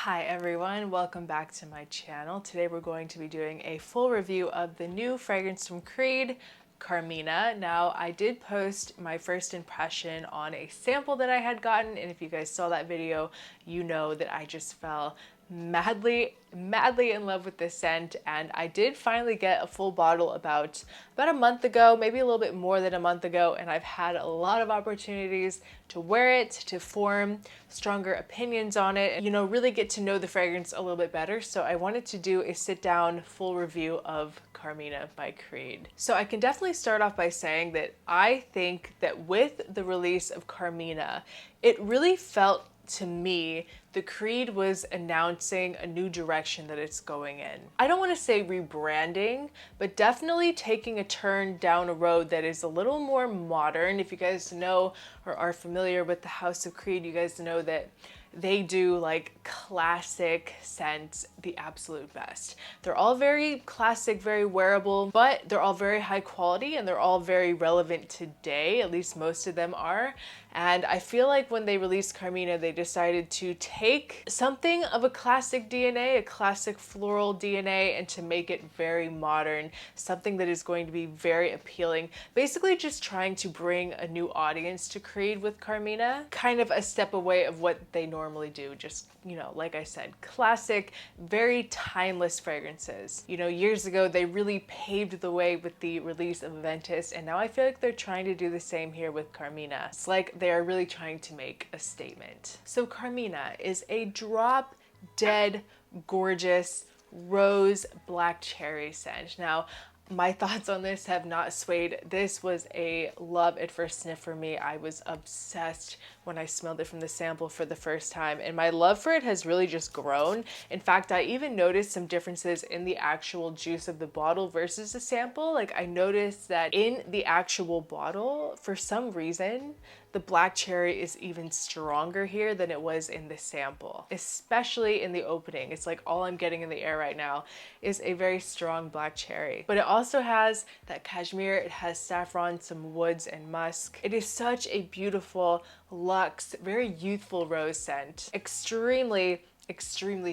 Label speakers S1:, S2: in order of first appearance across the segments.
S1: Hi everyone, welcome back to my channel. Today we're going to be doing a full review of the new fragrance from Creed, Carmina. Now, I did post my first impression on a sample that I had gotten, and if you guys saw that video, you know that I just fell madly in love with this scent, and I did finally get a full bottle about a month ago, maybe a little bit more than a month ago, and I've had a lot of opportunities to wear it, to form stronger opinions on it, and, really get to know the fragrance a little bit better. So I wanted to do a sit down full review of Carmina by Creed. So I can definitely start off by saying that I think that with the release of Carmina, it really felt to me the Creed was announcing a new direction that it's going in. I don't want to say rebranding, but definitely taking a turn down a road that is a little more modern. If you guys know or are familiar with the House of Creed, you guys know that they do like classic scents the absolute best. They're all very classic, very wearable, but they're all very high quality and they're all very relevant today, at least most of them are. And I feel like when they released Carmina, they decided to take something of a classic DNA, a classic floral DNA, and to make it very modern, something that is going to be very appealing. Basically just trying to bring a new audience to Creed with Carmina, kind of a step away of what they normally do. Just, like I said, classic, very timeless fragrances. Years ago, they really paved the way with the release of Ventus, and now I feel like they're trying to do the same here with Carmina. It's like they are really trying to make a statement. So Carmina is a drop dead gorgeous rose black cherry scent. Now, my thoughts on this have not swayed. This was a love at first sniff for me. I was obsessed when I smelled it from the sample for the first time, and my love for it has really just grown. In fact, I even noticed some differences in the actual juice of the bottle versus the sample. Like, I noticed that in the actual bottle, for some reason, the black cherry is even stronger here than it was in the sample, especially in the opening. It's like all I'm getting in the air right now is a very strong black cherry. But it also has that cashmere, it has saffron, some woods, and musk. It is such a beautiful, luxe, very youthful rose scent. Extremely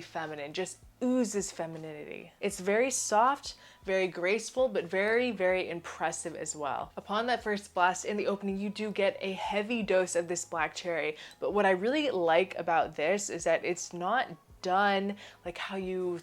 S1: feminine, just oozes femininity. It's very soft, very graceful, but very, very impressive as well. Upon that first blast in the opening, you do get a heavy dose of this black cherry, but what I really like about this is that it's not done like how you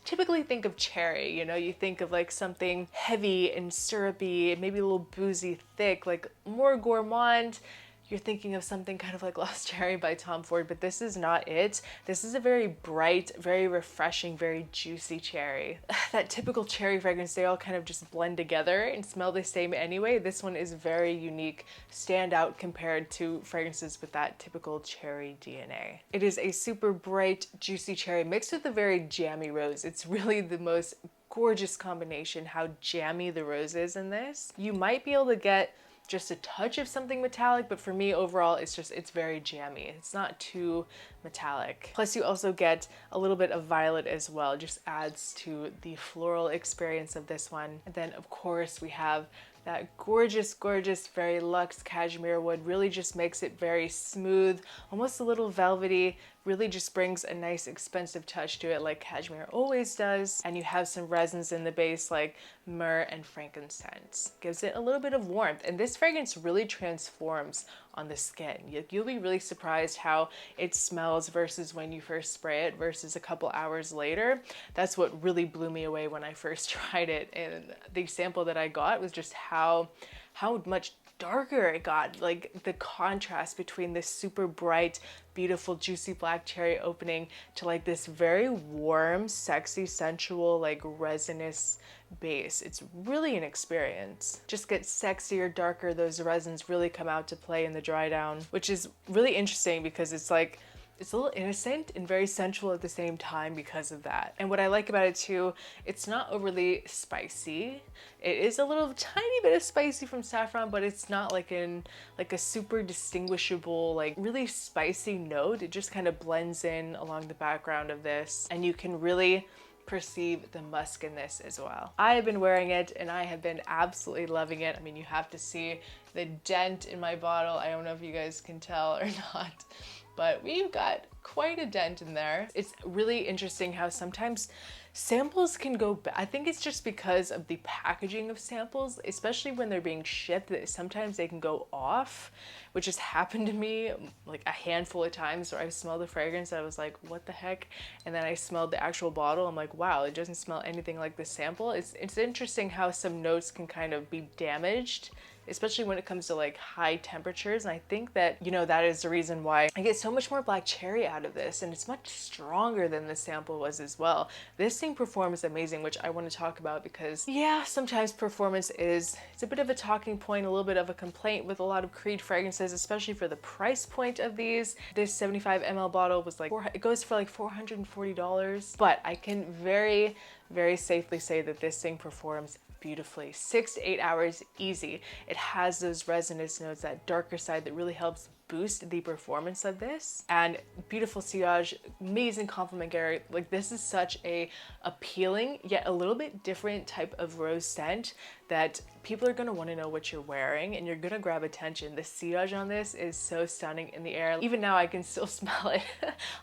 S1: typically think of cherry. You think of like something heavy and syrupy, maybe a little boozy, thick, like more gourmand. You're thinking of something kind of like Lost Cherry by Tom Ford, but this is not it. This is a very bright, very refreshing, very juicy cherry. That typical cherry fragrance, they all kind of just blend together and smell the same anyway. This one is very unique, stand out compared to fragrances with that typical cherry DNA. It is a super bright, juicy cherry mixed with a very jammy rose. It's really the most gorgeous combination how jammy the rose is in this. You might be able to get just a touch of something metallic, but for me overall it's very jammy. It's not too metallic. Plus you also get a little bit of violet as well, just adds to the floral experience of this one. And then of course we have that gorgeous, very luxe cashmere wood. Really just makes it very smooth, almost a little velvety, really just brings a nice expensive touch to it like cashmere always does. And you have some resins in the base like myrrh and frankincense. Gives it a little bit of warmth, and this fragrance really transforms on the skin. You'll be really surprised how it smells versus when you first spray it versus a couple hours later. That's what really blew me away when I first tried it, and the sample that I got was just how much darker it got. Like the contrast between this super bright, beautiful, juicy black cherry opening to like this very warm, sexy, sensual, like resinous base. It's really an experience. Just gets sexier, darker. Those resins really come out to play in the dry down, which is really interesting because it's like, it's a little innocent and very sensual at the same time because of that. And what I like about it too, it's not overly spicy. It is a little tiny bit of spicy from saffron, but it's not like a super distinguishable, like really spicy note. It just kind of blends in along the background of this, and you can really perceive the musk in this as well. I have been wearing it and I have been absolutely loving it. I mean, you have to see the dent in my bottle. I don't know if you guys can tell or not, but we've got quite a dent in there. It's really interesting how sometimes samples can go bad. I think it's just because of the packaging of samples, especially when they're being shipped, that sometimes they can go off, which has happened to me like a handful of times where I smelled the fragrance and I was like, what the heck? And then I smelled the actual bottle. I'm like, wow, it doesn't smell anything like the sample. It's interesting how some notes can kind of be damaged, especially when it comes to like high temperatures. And I think that, you know, that is the reason why I get so much more black cherry out of this, and it's much stronger than the sample was as well. This thing performs amazing, which I want to talk about because yeah, sometimes performance it's a bit of a talking point, a little bit of a complaint with a lot of Creed fragrances, especially for the price point of these. This 75 ml bottle was like, it goes for like $440, but I can very, very safely say that this thing performs beautifully. 6 to 8 hours easy. It has those resonance notes, that darker side that really helps boost the performance of this. And beautiful sillage, amazing compliment, Gary. Like, this is such a appealing yet a little bit different type of rose scent that people are going to want to know what you're wearing, and you're going to grab attention. The sillage on this is so stunning in the air. Even now I can still smell it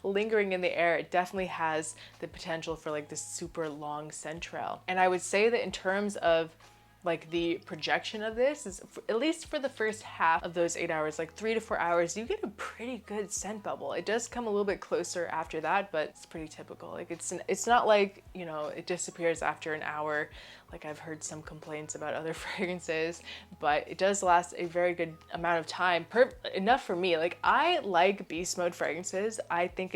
S1: lingering in the air. It definitely has the potential for like this super long scent trail. And I would say that in terms of like the projection of this is, at least for the first half of those 8 hours, like 3 to 4 hours, you get a pretty good scent bubble. It does come a little bit closer after that, but it's pretty typical. Like it's not like, you know, it disappears after an hour. Like I've heard some complaints about other fragrances, but it does last a very good amount of time. Enough for me. Like, I like beast mode fragrances. I think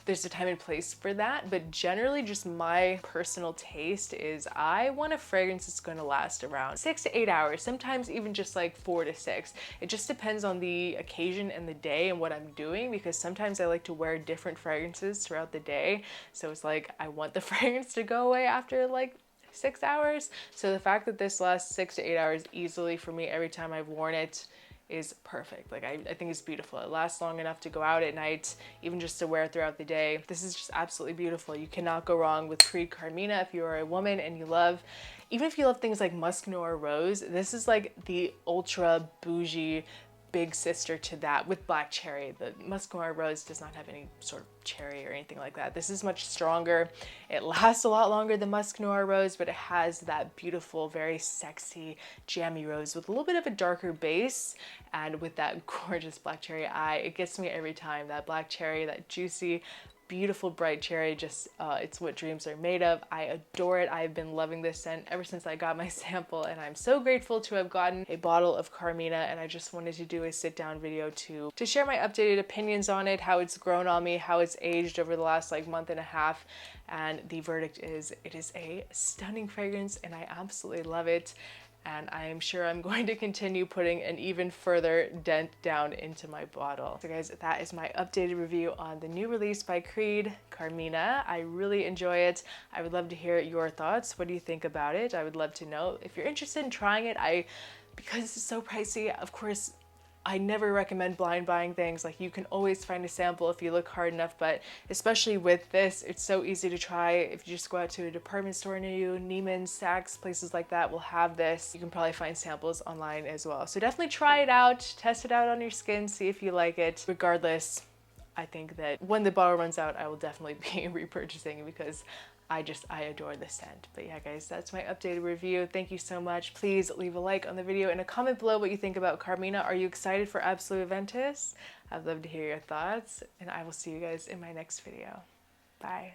S1: there's a time and place for that, but generally just my personal taste is I want a fragrance that's going to last around 6 to 8 hours, sometimes even just like 4 to 6. It just depends on the occasion and the day and what I'm doing, because sometimes I like to wear different fragrances throughout the day. So it's like I want the fragrance to go away after like 6 hours. So the fact that this lasts 6 to 8 hours easily for me every time I've worn it is perfect. Like I think it's beautiful. It lasts long enough to go out at night, even just to wear throughout the day. This is just absolutely beautiful. You cannot go wrong with Creed Carmina if you are a woman and you love, even if you love things like Musk Noir Rose, this is like the ultra bougie big sister to that with black cherry. The Musk Noir Rose does not have any sort of cherry or anything like that. This is much stronger. It lasts a lot longer than Musk Noir Rose, but it has that beautiful, very sexy, jammy rose with a little bit of a darker base, and with that gorgeous black cherry eye. It gets me every time. That black cherry, that juicy, beautiful bright cherry, just it's what dreams are made of. I adore it. I've been loving this scent ever since I got my sample, and I'm so grateful to have gotten a bottle of Carmina, and I just wanted to do a sit down video to share my updated opinions on it, how it's grown on me, how it's aged over the last like month and a half, and the verdict is it is a stunning fragrance and I absolutely love it. And I am sure I'm going to continue putting an even further dent down into my bottle. So guys, that is my updated review on the new release by Creed, Carmina. I really enjoy it. I would love to hear your thoughts. What do you think about it? I would love to know. If you're interested in trying it, because it's so pricey, of course, I never recommend blind buying things. Like, you can always find a sample if you look hard enough, but especially with this, it's so easy to try. If you just go out to a department store near you, Neiman's, Saks, places like that will have this. You can probably find samples online as well. So definitely try it out, test it out on your skin, see if you like it. Regardless, I think that when the bottle runs out, I will definitely be repurchasing, because I adore the scent. But yeah, guys, that's my updated review. Thank you so much. Please leave a like on the video and a comment below what you think about Carmina. Are you excited for Absolute Ventus? I'd love to hear your thoughts, and I will see you guys in my next video. Bye.